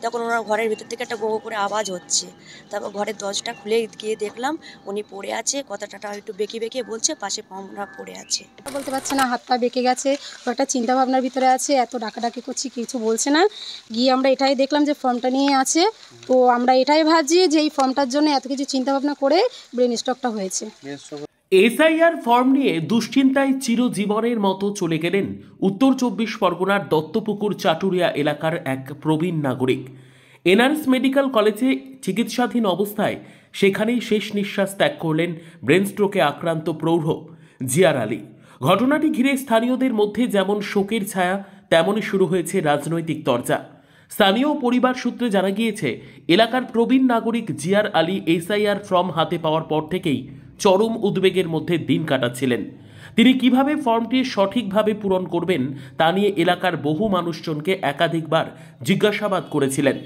তখন ওনার ঘরের ভিতর থেকে একটা গো করে আওয়াজ হচ্ছে। তারপর ঘরের দরজাটা খুলে গিয়ে দেখলাম উনি পড়ে আছে, কথাটা একটু বেঁকে বেঁকে বলছে, পাশে ফর্মটা পড়ে আছে। বলতে পারছে না, হাত পা বেঁকে গেছে, ও একটা চিন্তাভাবনার ভিতরে আছে, এত ডাকাডাকি করছি কিছু বলছে না। গিয়ে আমরা এটাই দেখলাম যে ফর্মটা নিয়ে আছে, তো আমরা এটাই ভাবছি যে এই ফর্মটার জন্য এত কিছু চিন্তাভাবনা করে ব্রেন স্ট্রোকটা হয়েছে। এসআইআর ফর্ম নিয়ে দুশ্চিন্তায় চিরজীবনের মতো চলে গেলেন উত্তর ২৪ পরগনার দত্তপুকুর চাটুরিয়া এলাকার এক প্রবীণ নাগরিক। এনআরএস মেডিকেল কলেজে চিকিৎসাধীন অবস্থায় সেখানেই শেষ নিঃশ্বাস ত্যাগ করলেন ব্রেন স্ট্রোকে আক্রান্ত প্রৌঢ় জিয়ার আলী। ঘটনাটি ঘিরে স্থানীয়দের মধ্যে যেমন শোকের ছায়া, তেমনই শুরু হয়েছে রাজনৈতিক চর্চা। স্থানীয় পরিবার সূত্রে জানা গিয়েছে, এলাকার প্রবীণ নাগরিক জিয়ার আলী এসআইআর ফর্ম হাতে পাওয়ার পর থেকেই চরম উদ্বেগের মধ্যে দিন কাটাচ্ছিলেন। তিনি কিভাবে ফর্মটি সঠিকভাবে পূরণ করবেন তা নিয়ে এলাকার বহু মানুষজনকে একাধিকবার জিজ্ঞাসাবাদ করেছিলেন।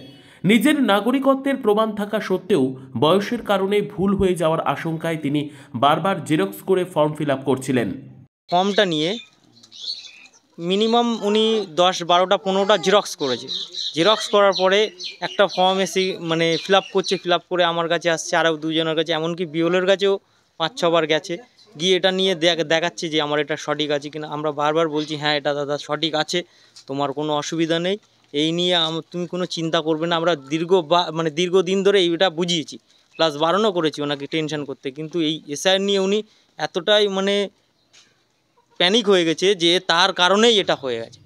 নিজের নাগরিকত্বের প্রমাণ থাকা সত্ত্বেও বয়সের কারণে ভুল হয়ে যাওয়ার আশঙ্কায় তিনি বারবার জেরক্স করে ফর্ম ফিল আপ করছিলেন। ফর্মটা নিয়ে মিনিমাম উনি ১০-১২টা ১৫টা জেরক্স করেছে। জেরক্স করার পরে একটা ফর্ম এসে ফিল আপ করছে, ফিল আপ করে আমার কাছে আসছে, আরও দুজনের কাছে, এমনকি বিওলের কাছেও ৫-৬ বার গেছে। গিয়ে এটা নিয়ে দেখাচ্ছে যে আমার এটা সঠিক আছে কিনা। আমরা বারবার বলছি হ্যাঁ এটা দাদা সঠিক আছে, তোমার কোনো অসুবিধা নেই, এই নিয়ে তুমি কোনো চিন্তা করবে না। আমরা দীর্ঘদিন ধরে এইটা বুঝিয়েছি, প্লাস বারণও করেছি ওনাকে টেনশন করতে, কিন্তু এই এসআইআর নিয়ে উনি এতটাই প্যানিক হয়ে গেছে যে তার কারণেই এটা হয়ে গেছে।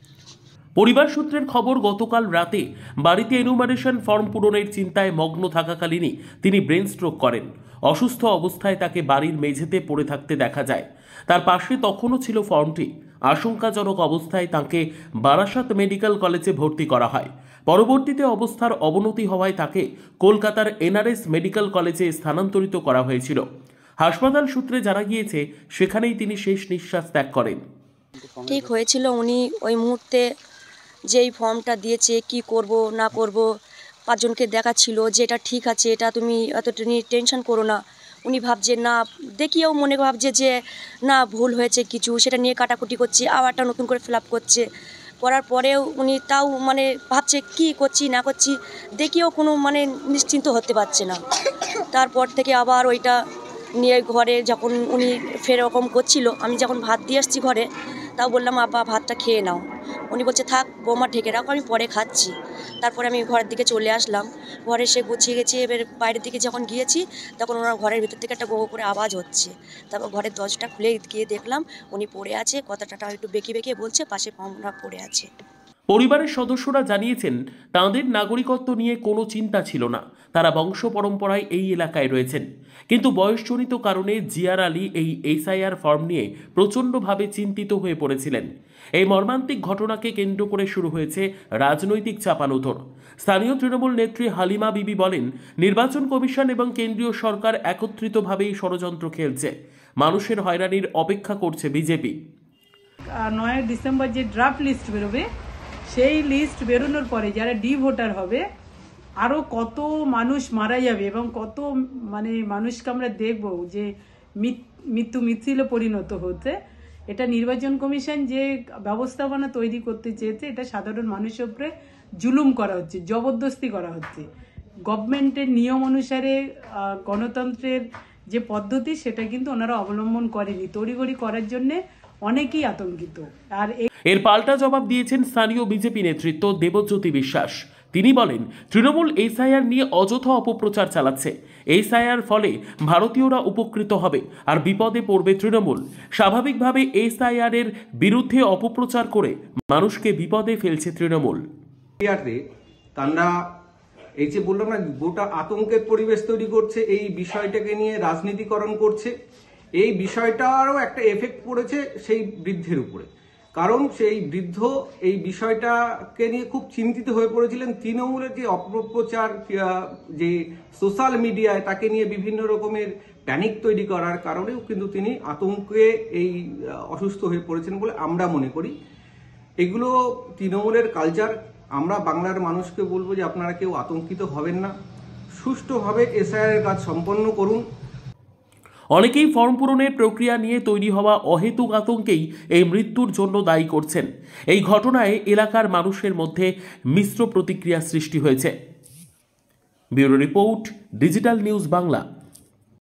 পরিবার সূত্রের খবর, গতকাল রাতে বাড়িতে এনুমারেশন ফর্ম পূরণের চিন্তায় মগ্ন থাকাকালীনই তিনি ব্রেন স্ট্রোক করেন। অসুস্থ অবস্থায় তাকে বাড়ির মেঝেতে পড়ে থাকতে দেখা যায়। তার পাশে তখনও ছিল ফর্মটি। আশঙ্কাজনক অবস্থায় তাকে বারাসাত মেডিকেল কলেজে ভর্তি করা হয়। পরবর্তীতে অবস্থার অবনতি হওয়ায় তাকে কলকাতার এনআরএস মেডিকেল কলেজে স্থানান্তরিত করা হয়েছিল। হাসপাতাল সূত্রে জানা গিয়েছে, সেখানেই তিনি শেষ নিঃশ্বাস ত্যাগ করেন। ঠিক হয়েছিল, উনি ওই মুহূর্তে যেই ফর্মটা দিয়েছে, কি করব না করব, ৫ জনকে দেখাচ্ছিল যে এটা ঠিক আছে, এটা তুমি এতটা নিয়ে টেনশন করো না। উনি ভাবছে না, দেখিয়েও মনে ভাবছে যে না ভুল হয়েছে কিছু, সেটা নিয়ে কাটাকুটি করছে, আবার একটা নতুন করে ফিল আপ করছে। করার পরেও উনি তাও ভাবছে কি করছি না করছি, দেখিয়েও কোনো নিশ্চিন্ত হতে পারছে না। তারপর থেকে আবার ওইটা নিয়ে ঘরে যখন উনি ফের এরকম করছিল, আমি যখন ভাত দিয়ে আসছি ঘরে, তাও বললাম আব্বা ভাতটা খেয়ে নাও। উনি বলছে থাক বৌমা ঢেকে রাখো, আমি পরে খাচ্ছি। তারপরে আমি ঘরের দিকে চলে আসলাম, ঘরে এসে গুছিয়ে গেছি। এবার বাইরের দিকে যখন গিয়েছি, তখন ওনার ঘরের ভিতর থেকে একটা গো করে আওয়াজ হচ্ছে। তারপর ঘরের দরজাটা খুলে গিয়ে দেখলাম উনি পড়ে আছে, কথাটা একটু বেঁকে বেঁকে বলছে, পাশে ফর্মটা পড়ে আছে। পরিবারের সদস্যরা জানিয়েছেন, তাঁদের নাগরিকত্ব নিয়ে কোনো চিন্তা ছিল না। তারা বংশ পরম্পরায় এই এলাকায় রয়েছেন। কিন্তু বয়সজনিত কারণে জিয়ার আলী এই এসআইআর ফর্ম নিয়ে প্রচণ্ডভাবে চিন্তিত হয়ে পড়েছিলেন। এই মর্মান্তিক ঘটনাকে কেন্দ্র করে শুরু হয়েছে রাজনৈতিক চাপানুতোর। স্থানীয় তৃণমূল নেত্রী হালিমা বিবি বলেন, নির্বাচন কমিশন এবং কেন্দ্রীয় সরকার একত্রিতভাবেই ষড়যন্ত্র খেলছে। মানুষের হয়রানির অপেক্ষা করছে বিজেপি। ৯ ডিসেম্বর যে ড্রাফট লিস্ট বেরোবে, সেই লিস্ট বেরোনোর পরে যারা ডি ভোটার হবে, আরও কত মানুষ মারা যাবে এবং কত মানুষকে আমরা দেখব যে মৃত্যু মিছিলে পরিণত হতে। এটা নির্বাচন কমিশন যে ব্যবস্থাপনা তৈরি করতে চেয়েছে, এটা সাধারণ মানুষের উপরে জুলুম করা হচ্ছে, জবরদস্তি করা হচ্ছে। গভর্নমেন্টের নিয়ম অনুসারে গণতন্ত্রের যে পদ্ধতি, সেটা কিন্তু ওনারা অবলম্বন করেনি। তড়িঘড়ি করার জন্যে অনেকেই আতঙ্কিত। আর এর পাল্টা জবাব দিয়েছেন স্থানীয় বিজেপি নেতৃত্ব দেবজ্যোতি বিশ্বাস। তিনি বলেন, তৃণমূল এসআইআর নিয়ে অযথা অপপ্রচার চালাচ্ছে। এসআইআর ফলে ভারতীয়রা উপকৃত হবে আর বিপদে পড়বে তৃণমূল। স্বাভাবিকভাবে এসআইআর এর বিরুদ্ধে অপপ্রচার করে মানুষকে বিপদে ফেলছে তৃণমূল। তারা এই যে বললাম না, গোটা আতঙ্কের পরিবেশ তৈরি করছে, এই বিষয়টাকে নিয়ে রাজনীতিকরণ করছে। এই বিষয়টারও একটা এফেক্ট পড়েছে সেই বৃদ্ধের উপরে, কারণ সেই বৃদ্ধ এই বিষয়টাকে নিয়ে খুব চিন্তিত হয়ে পড়েছিলেন। তৃণমূলের যে অপপ্রচার, যে সোশ্যাল মিডিয়ায় তাকে নিয়ে বিভিন্ন রকমের প্যানিক তৈরি করার কারণেও কিন্তু তিনি আতঙ্কে এই অসুস্থ হয়ে পড়েছেন বলে আমরা মনে করি। এগুলো তৃণমূলের কালচার। আমরা বাংলার মানুষকে বলবো যে আপনারা কেউ আতঙ্কিত হবেন না, সুষ্ঠুভাবে এসআইআর এর কাজ সম্পন্ন করুন। অনেকেই ফর্ম পূরণের প্রক্রিয়া নিয়ে তৈরি হওয়া অহেতুক আতঙ্কেই এই মৃত্যুর জন্য দায়ী করছেন। এই ঘটনায় এলাকার মানুষের মধ্যে মিশ্র প্রতিক্রিয়া সৃষ্টি হয়েছে। Bureau report, digital news Bangla.